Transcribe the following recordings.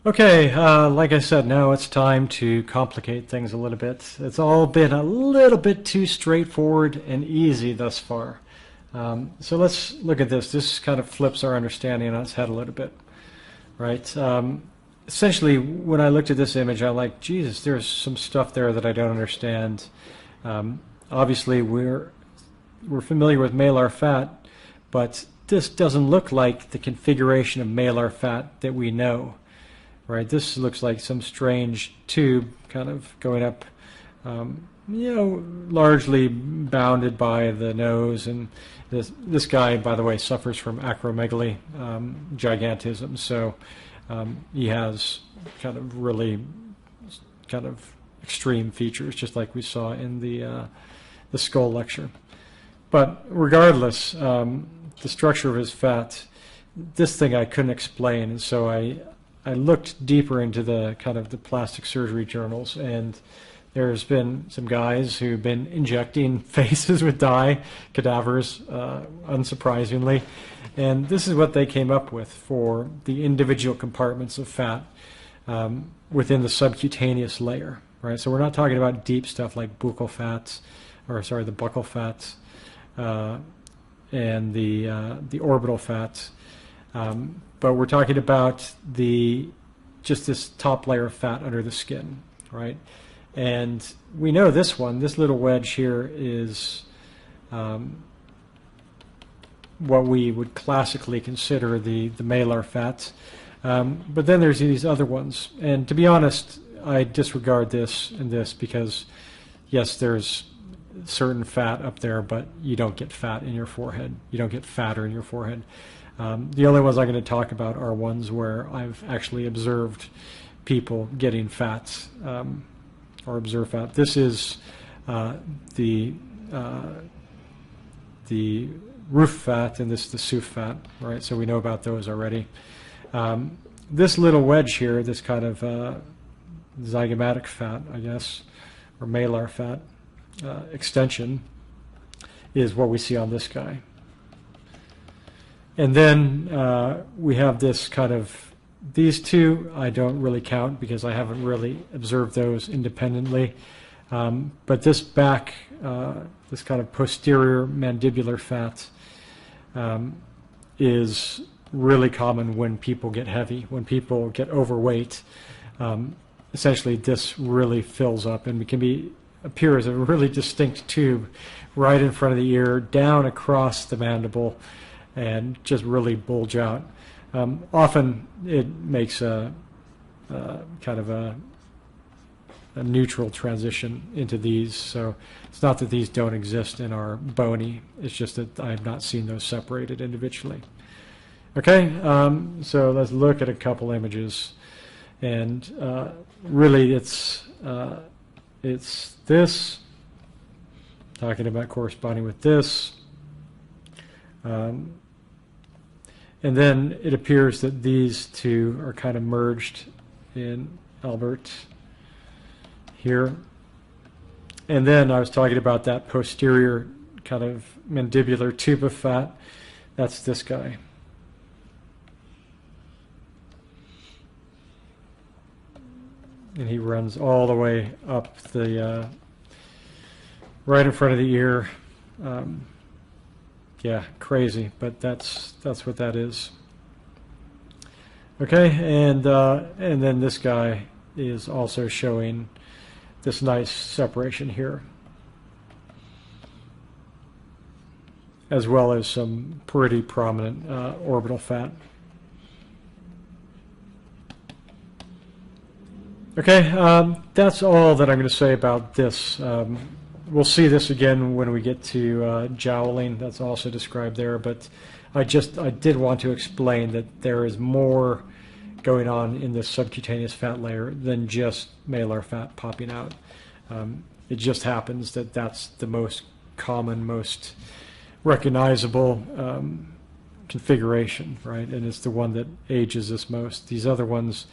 Okay, like I said, now it's time to complicate things a little bit. It's all been a little bit too straightforward and easy thus far. So let's look at this. This kind of flips our understanding on its head a little bit, right? Essentially, when I looked at this image, I'm like, Jesus, there's some stuff there that I don't understand. Obviously, we're familiar with malar fat, but this doesn't look like the configuration of malar fat that we know. Right, this looks like some strange tube kind of going up, largely bounded by the nose. And this guy, by the way, suffers from acromegaly, gigantism. So he has kind of really kind of extreme features, just like we saw in the skull lecture. But regardless, the structure of his fat, this thing I couldn't explain, and so I looked deeper into the kind of the plastic surgery journals, and there's been some guys who've been injecting faces with dye, cadavers, unsurprisingly, and this is what they came up with for the individual compartments of fat within the subcutaneous layer, right? So we're not talking about deep stuff like buccal fats, or sorry, the buccal fats and the orbital fats. But we're talking about just this top layer of fat under the skin, right? And we know this little wedge here is what we would classically consider the malar fats. But then there's these other ones. And to be honest, I disregard this and this because, yes, there's certain fat up there, but you don't get fat in your forehead. You don't get fatter in your forehead. The only ones I'm going to talk about are ones where I've actually observed people getting fats or observe fat. This is the roof fat, and this is the SUF fat, right? So we know about those already. This little wedge here, this kind of zygomatic fat, I guess, or malar fat extension, is what we see on this guy. And then we have this kind of, these two I don't really count because I haven't really observed those independently. But this back, this kind of posterior mandibular fat is really common when people get heavy, when people get overweight. Essentially, this really fills up and can appear as a really distinct tube right in front of the ear, down across the mandible, and just really bulge out. Often it makes a kind of a neutral transition into these. So it's not that these don't exist and are bony. It's just that I have not seen those separated individually. Okay, so let's look at a couple images. And really it's this, talking about corresponding with this. And then it appears that these two are kind of merged in Albert here. And then I was talking about that posterior kind of mandibular tube of fat. That's this guy. And he runs all the way up the, right in front of the ear. Yeah, crazy, but that's what that is. Okay, and then this guy is also showing this nice separation here, as well as some pretty prominent orbital fat. Okay, that's all that I'm going to say about this. We'll see this again when we get to joweling. That's also described there, but I did want to explain that there is more going on in this subcutaneous fat layer than just malar fat popping out. It just happens that that's the most common, most recognizable configuration, right? And it's the one that ages us most. These other ones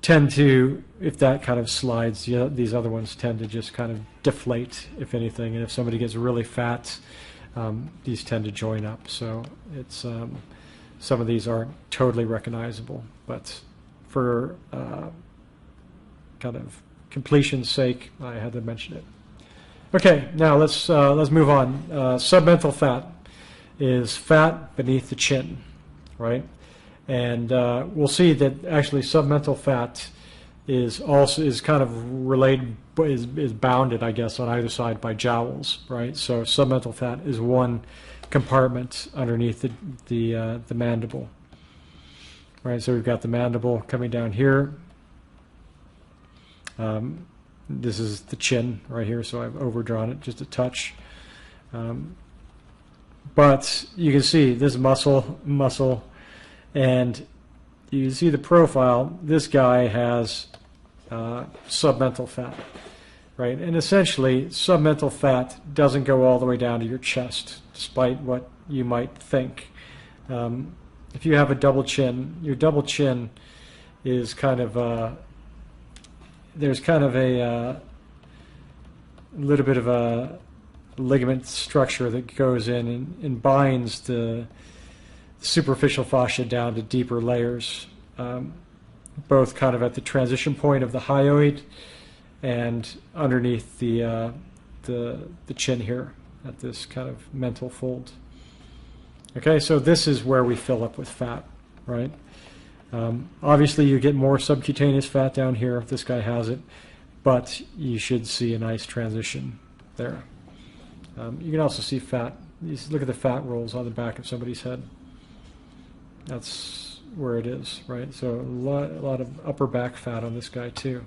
tend to, if that kind of slides, these other ones tend to just kind of deflate, if anything. And if somebody gets really fat, these tend to join up. So it's some of these aren't totally recognizable, but for kind of completion's sake, I had to mention it. Okay, now let's move on. Submental fat is fat beneath the chin, right? And we'll see that actually submental fat is kind of related, is bounded, I guess, on either side by jowls, right? So submental fat is one compartment underneath the mandible, right? So we've got the mandible coming down here. This is the chin right here, so I've overdrawn it just a touch. But you can see this muscle, and you can see the profile. This guy has submental fat, right? And essentially, submental fat doesn't go all the way down to your chest, despite what you might think. If you have a double chin, your double chin is kind of there's kind of a little bit of a ligament structure that goes in and binds the superficial fascia down to deeper layers, both kind of at the transition point of the hyoid and underneath the chin here at this kind of mental fold. Okay, so this is where we fill up with fat, right? Obviously, you get more subcutaneous fat down here if this guy has it, but you should see a nice transition there. You can also see fat. Look at the fat rolls on the back of somebody's head. That's where it is, right? So a lot of upper back fat on this guy too.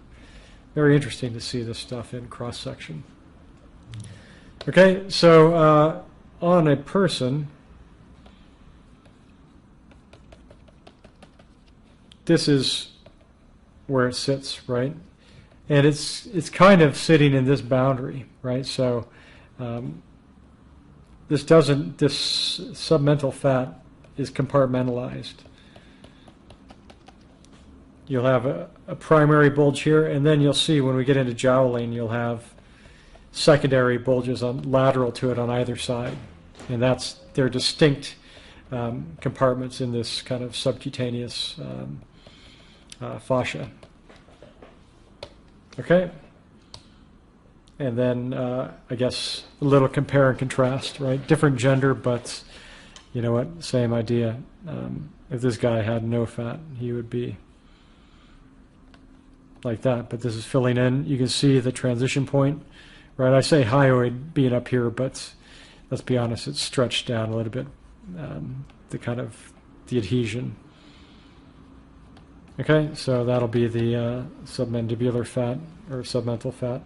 Very interesting to see this stuff in cross-section. Okay, so on a person, this is where it sits, right? And it's kind of sitting in this boundary, right? So this submental fat is compartmentalized. You'll have a primary bulge here, and then you'll see when we get into jowling, you'll have secondary bulges lateral to it on either side. And they're distinct compartments in this kind of subcutaneous fascia. Okay? And then I guess a little compare and contrast, right? Different gender, but you know what? Same idea. If this guy had no fat, he would be like that. But this is filling in. You can see the transition point, right? I say hyoid being up here, but let's be honest, it's stretched down a little bit. The adhesion. Okay, so that'll be the submandibular fat or submental fat.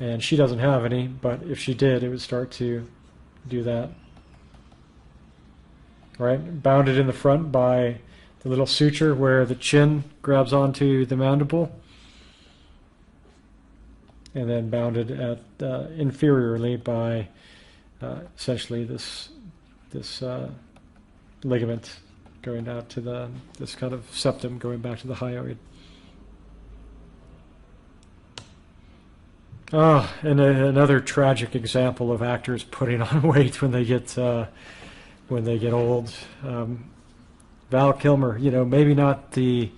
And she doesn't have any, but if she did, it would start to do that. Right, bounded in the front by the little suture where the chin grabs onto the mandible, and then bounded at inferiorly by essentially this ligament going out to this kind of septum going back to the hyoid. And another tragic example of actors putting on weight when they get old. Val Kilmer, maybe not the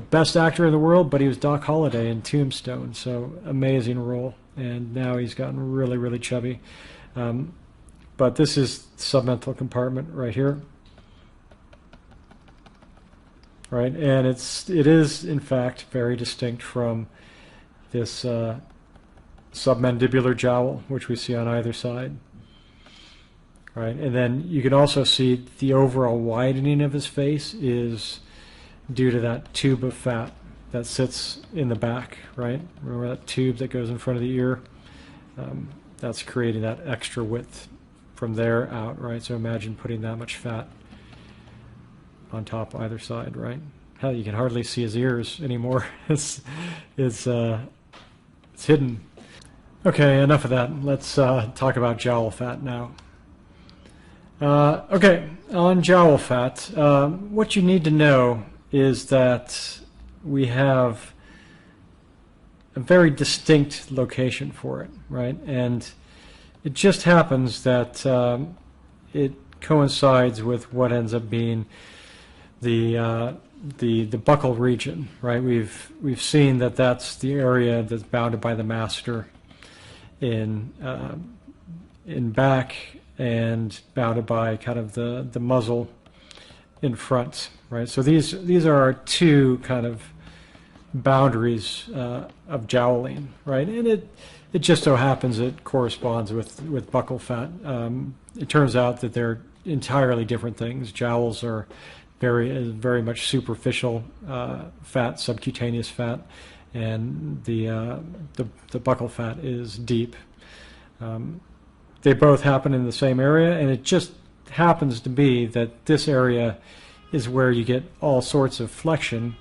best actor in the world, but he was Doc Holliday in Tombstone, so amazing role. And now he's gotten really, really chubby. But this is submental compartment right here, right? And it is in fact very distinct from this submandibular jowl, which we see on either side. Right, and then you can also see the overall widening of his face is due to that tube of fat that sits in the back, right? Remember that tube that goes in front of the ear? That's creating that extra width from there out, right? So imagine putting that much fat on top either side, right? Hell, you can hardly see his ears anymore. It's hidden. Okay, enough of that. Let's talk about jowl fat now. Okay, on jowl fat, what you need to know is that we have a very distinct location for it, right? And it just happens that it coincides with what ends up being the the buccal region, right? We've seen that that's the area that's bounded by the masseter in back, and bounded by kind of the muzzle in front, right? So these are our two kind of boundaries of jowling, right? And it just so happens it corresponds with buccal fat. It turns out that they're entirely different things. Jowls are very much superficial fat, subcutaneous fat, and the buccal fat is deep. They both happen in the same area, and it just happens to be that this area is where you get all sorts of flexion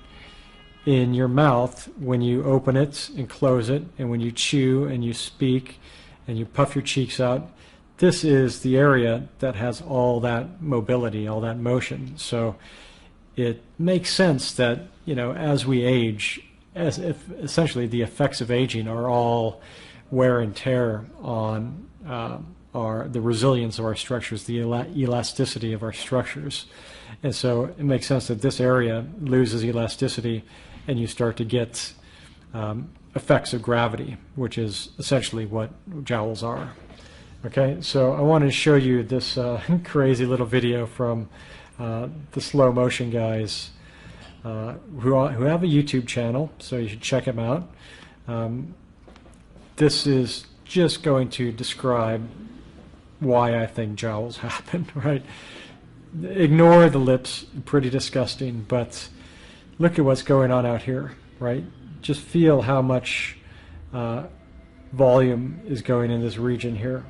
in your mouth when you open it and close it, and when you chew and you speak and you puff your cheeks out. This is the area that has all that mobility, all that motion. So it makes sense that, as we age, as if essentially the effects of aging are all wear and tear on the resilience of our structures, the elasticity of our structures. And so it makes sense that this area loses elasticity, and you start to get effects of gravity, which is essentially what jowls are. Okay, so I wanted to show you this crazy little video from the slow motion guys who have a YouTube channel, so you should check them out. This is just going to describe why I think jowls happen, right? Ignore the lips, pretty disgusting, but look at what's going on out here, right? Just feel how much volume is going in this region here,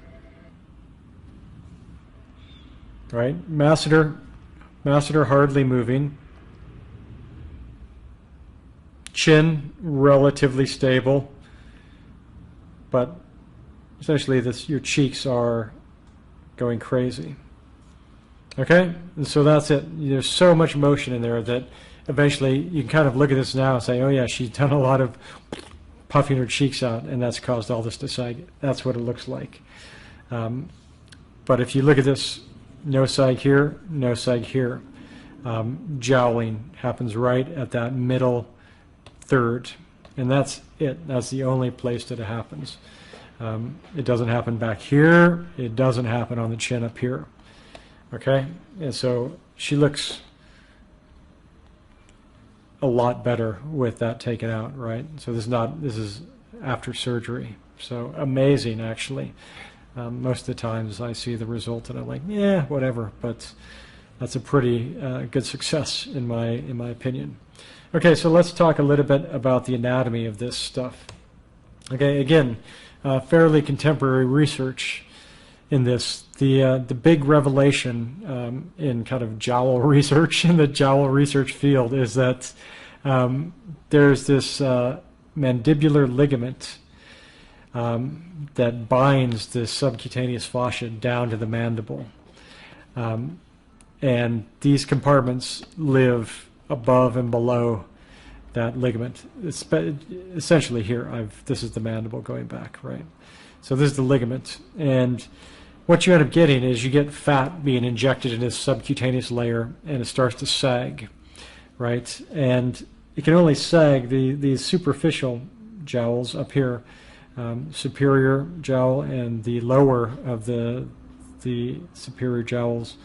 right? Masseter hardly moving. Chin relatively stable, but essentially your cheeks are going crazy. Okay, and so that's it. There's so much motion in there that eventually you can kind of look at this now and say, oh yeah, she's done a lot of puffing her cheeks out, and that's caused all this to sag. That's what it looks like. But if you look at this, no sag here, no sag here. Jowling happens right at that middle third, and that's it. That's the only place that it happens. It doesn't happen back here. It doesn't happen on the chin up here. Okay, and so she looks a lot better with that taken out, right? So this is after surgery. So amazing, actually. Most of the times I see the result and I'm like, yeah, whatever. But that's a pretty good success in my opinion. Okay, so let's talk a little bit about the anatomy of this stuff. Okay, again, fairly contemporary research in this. The big revelation in kind of jowl research, in the jowl research field, is that there's this mandibular ligament that binds the subcutaneous fascia down to the mandible. And these compartments live above and below that ligament. It's essentially here, this is the mandible going back, right? So this is the ligament. And what you end up getting is you get fat being injected in this subcutaneous layer, and it starts to sag, right? And it can only sag these superficial jowls up here, superior jowl and the lower of the superior jowls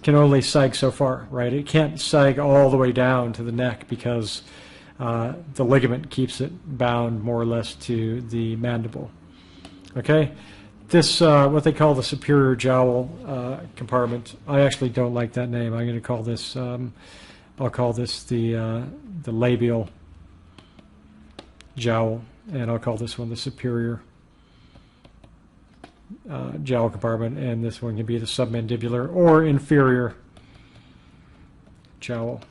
can only sag so far, right? It can't sag all the way down to the neck because the ligament keeps it bound more or less to the mandible. Okay, this what they call the superior jowl compartment. I actually don't like that name. I'm going to call this. I'll call this the labial jowl, and I'll call this one the superior jowl compartment, and this one can be the submandibular or inferior jowl.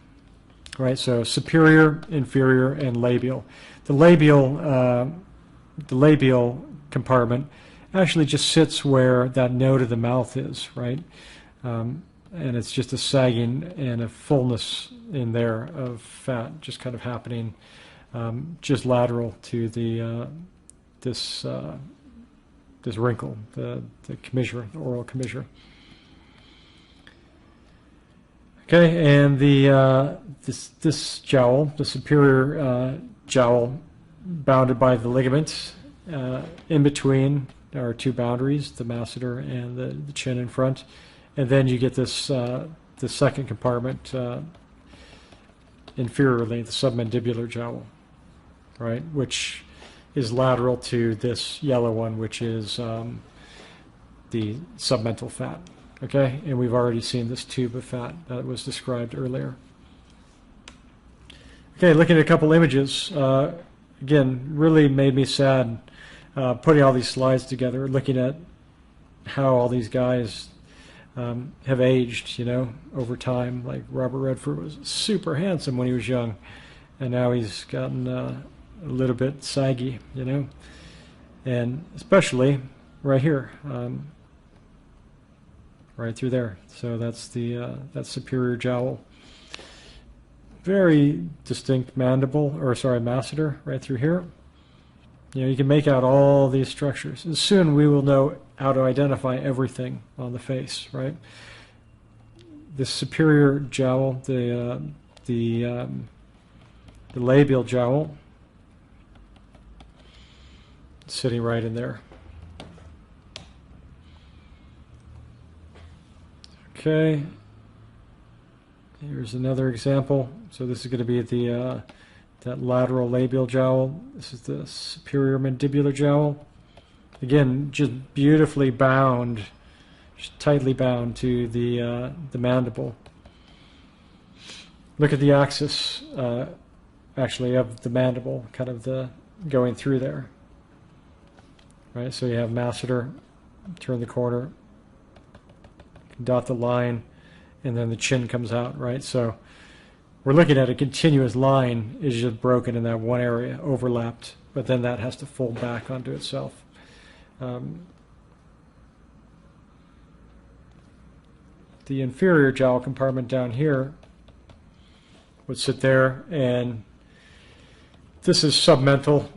Right, so superior, inferior, and labial. The labial compartment actually just sits where that node of the mouth is, right? And it's just a sagging and a fullness in there of fat just kind of happening just lateral to the this wrinkle, the commissure, the oral commissure. Okay, and the this jowl, the superior jowl, bounded by the ligaments. In between are two boundaries, the masseter and the chin in front, and then you get this the second compartment inferiorly, the submandibular jowl, right, which is lateral to this yellow one, which is the submental fat. Okay, and we've already seen this tube of fat that was described earlier. Okay, looking at a couple images, again, really made me sad putting all these slides together, looking at how all these guys have aged, you know, over time. Like Robert Redford was super handsome when he was young, and now he's gotten a little bit saggy, you know, and especially right here. Right through there. So that's the that superior jowl. Very distinct mandible, or sorry, masseter right through here. You know, you can make out all these structures. And soon we will know how to identify everything on the face, right? The superior jowl, the labial jowl, sitting right in there. Okay, here's another example. So this is going to be the that lateral labial jowl. This is the superior mandibular jowl. Again, just beautifully bound, just tightly bound to the mandible. Look at the axis, actually, of the mandible, kind of the going through there. Right, so you have masseter, turn the corner, dot the line, and then the chin comes out, right? So we're looking at a continuous line is just broken in that one area, overlapped, but then that has to fold back onto itself. The inferior jowl compartment down here would sit there, and this is submental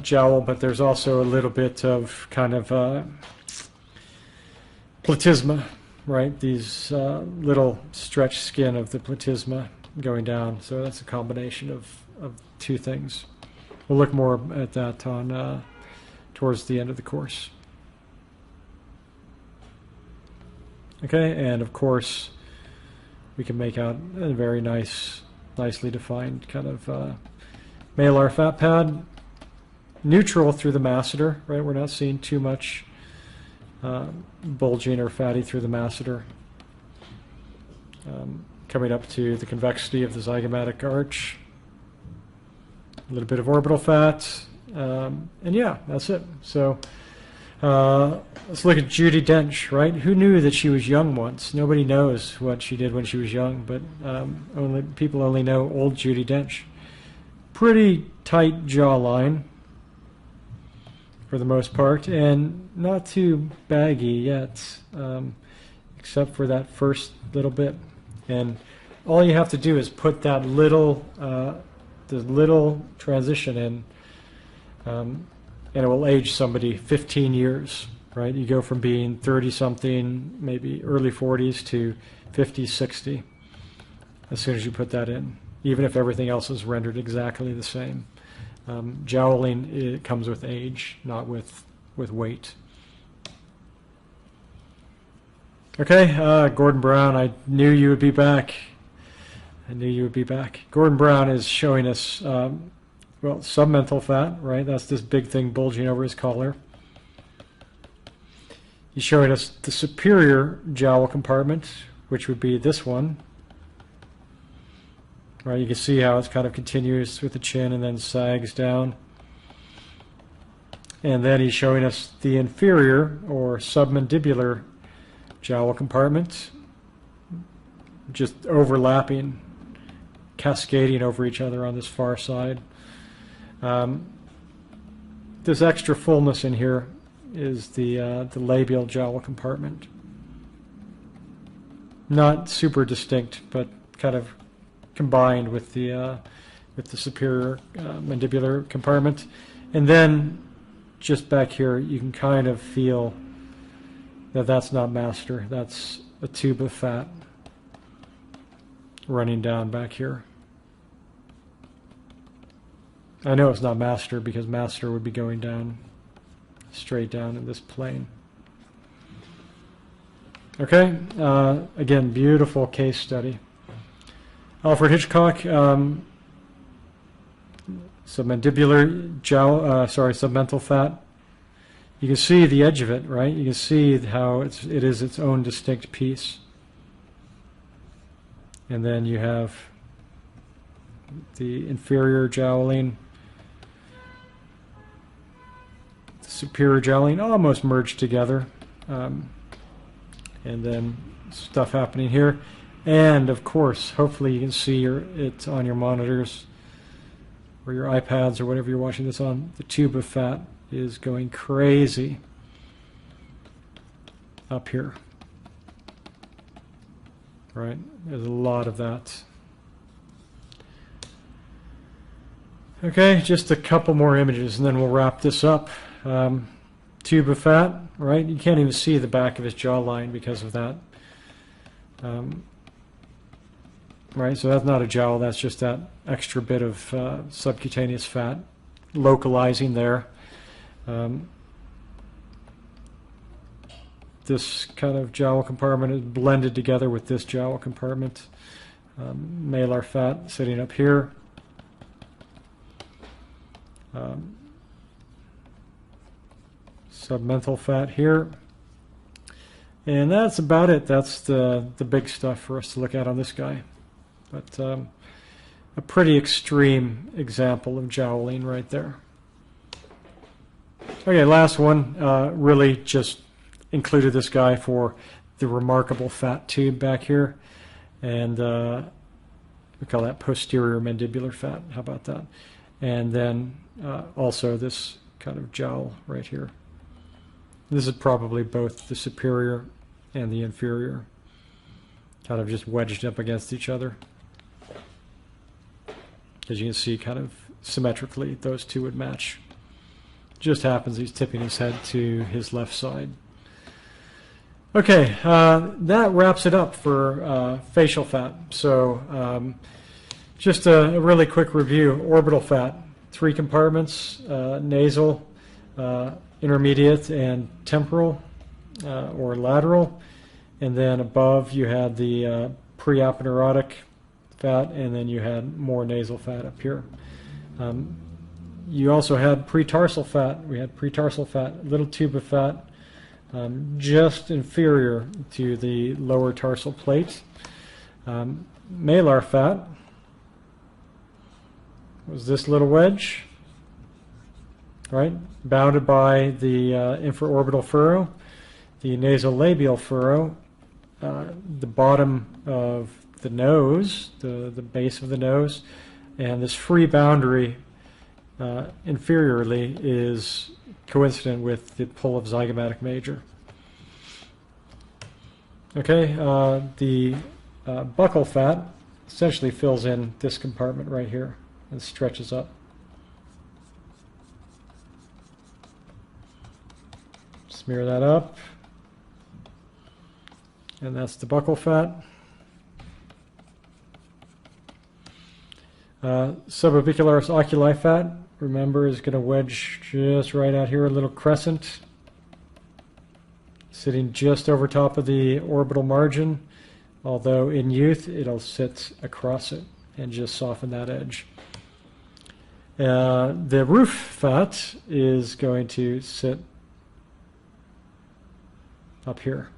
jowl, but there's also a little bit of kind of platysma, right? These little stretched skin of the platysma going down. So that's a combination of two things. We'll look more at that on towards the end of the course. Okay, and of course we can make out a very nicely defined kind of malar fat pad, neutral through the masseter, right? We're not seeing too much bulging or fatty through the masseter. Coming up to the convexity of the zygomatic arch, a little bit of orbital fat, and yeah, that's it. So let's look at Judi Dench, right? Who knew that she was young once? Nobody knows what she did when she was young, but people only know old Judi Dench. Pretty tight jawline for the most part, and not too baggy yet, except for that first little bit. And all you have to do is put that little transition in, and it will age somebody 15 years, right? You go from being 30-something, maybe early 40s, to 50, 60, as soon as you put that in, even if everything else is rendered exactly the same. Joweling, it comes with age, not with weight. Okay, Gordon Brown, I knew you would be back. I knew you would be back. Gordon Brown is showing us, well, submental fat, right? That's this big thing bulging over his collar. He's showing us the superior jowl compartment, which would be this one. Right, you can see how it's kind of continuous with the chin and then sags down. And then he's showing us the inferior or submandibular jowl compartment, just overlapping, cascading over each other on this far side. This extra fullness in here is the labial jowl compartment. Not super distinct, but kind of combined with the superior mandibular compartment. And then just back here you can kind of feel that that's not masseter, that's a tube of fat. running down back here. I know it's not master because master would be going down, straight down in this plane. Okay, again, beautiful case study. Alfred Hitchcock, submandibular submental fat. You can see the edge of it, right? You can see how it is its own distinct piece. And then you have the inferior jowling, the superior jowling almost merged together. And then stuff happening here. And of course, hopefully you can see it on your monitors or your iPads or whatever you're watching this on. The tube of fat is going crazy up here. Right? There's a lot of that. Okay, just a couple more images and then we'll wrap this up. Tube of fat, right? You can't even see the back of his jawline because of that. Right, so that's not a jowl, that's just that extra bit of subcutaneous fat localizing there. This kind of jowl compartment is blended together with this jowl compartment. Malar fat sitting up here. Submental fat here. And that's about it. That's the big stuff for us to look at on this guy. But a pretty extreme example of jowling right there. Okay, last one. Really just included this guy for the remarkable fat tube back here. And we call that posterior mandibular fat. How about that? And then also this kind of jowl right here. This is probably both the superior and the inferior, kind of just wedged up against each other. As you can see, kind of symmetrically, those two would match. Just happens he's tipping his head to his left side. Okay, that wraps it up for facial fat. So just a really quick review. Orbital fat, 3 compartments, nasal, intermediate, and temporal or lateral. And then above you had the preaponeurotic fat, and then you had more nasal fat up here. You also had pretarsal fat. We had pretarsal fat, little tube of fat, just inferior to the lower tarsal plate. Malar fat was this little wedge, right, bounded by the infraorbital furrow, the nasolabial furrow, the bottom of the nose, the base of the nose, and this free boundary inferiorly is coincident with the pull of zygomatic major. Okay, the buccal fat essentially fills in this compartment right here and stretches up. Smear that up. And that's the buccal fat. Subobicularis oculi fat, remember, is going to wedge just right out here, a little crescent, sitting just over top of the orbital margin, although in youth it'll sit across it and just soften that edge. The roof fat is going to sit up here.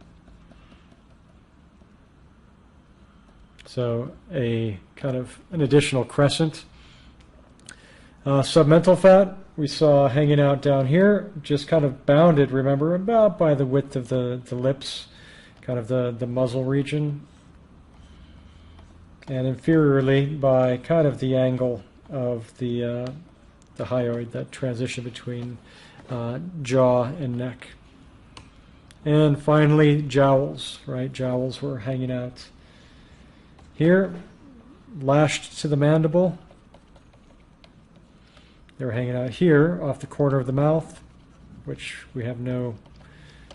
So a kind of an additional crescent. Submental fat we saw hanging out down here, just kind of bounded, remember, about by the width of the lips, kind of the muzzle region, and inferiorly by kind of the angle of the hyoid, that transition between jaw and neck. And finally, jowls, right? Jowls were hanging out here, lashed to the mandible. They were hanging out here off the corner of the mouth, which we have no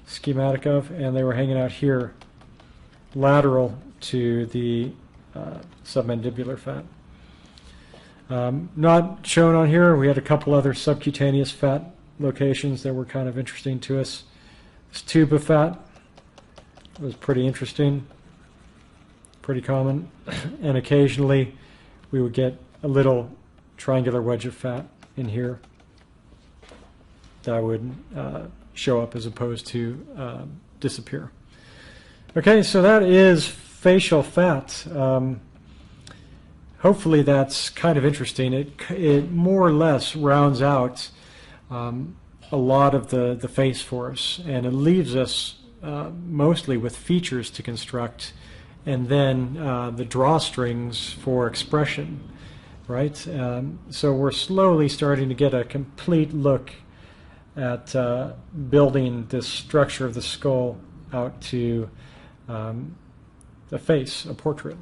schematic of, and they were hanging out here lateral to the submandibular fat. Not shown on here, we had a couple other subcutaneous fat locations that were kind of interesting to us. This tube of fat was pretty interesting, pretty common, and occasionally we would get a little triangular wedge of fat in here that would show up as opposed to disappear. Okay, so that is facial fat. Hopefully that's kind of interesting. It more or less rounds out a lot of the face for us, and it leaves us mostly with features to construct, and then the drawstrings for expression, right? So we're slowly starting to get a complete look at building this structure of the skull out to the face, a portrait.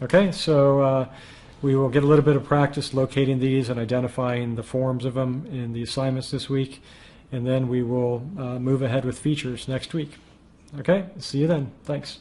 Okay, so we will get a little bit of practice locating these and identifying the forms of them in the assignments this week, and then we will move ahead with features next week. Okay, see you then. Thanks.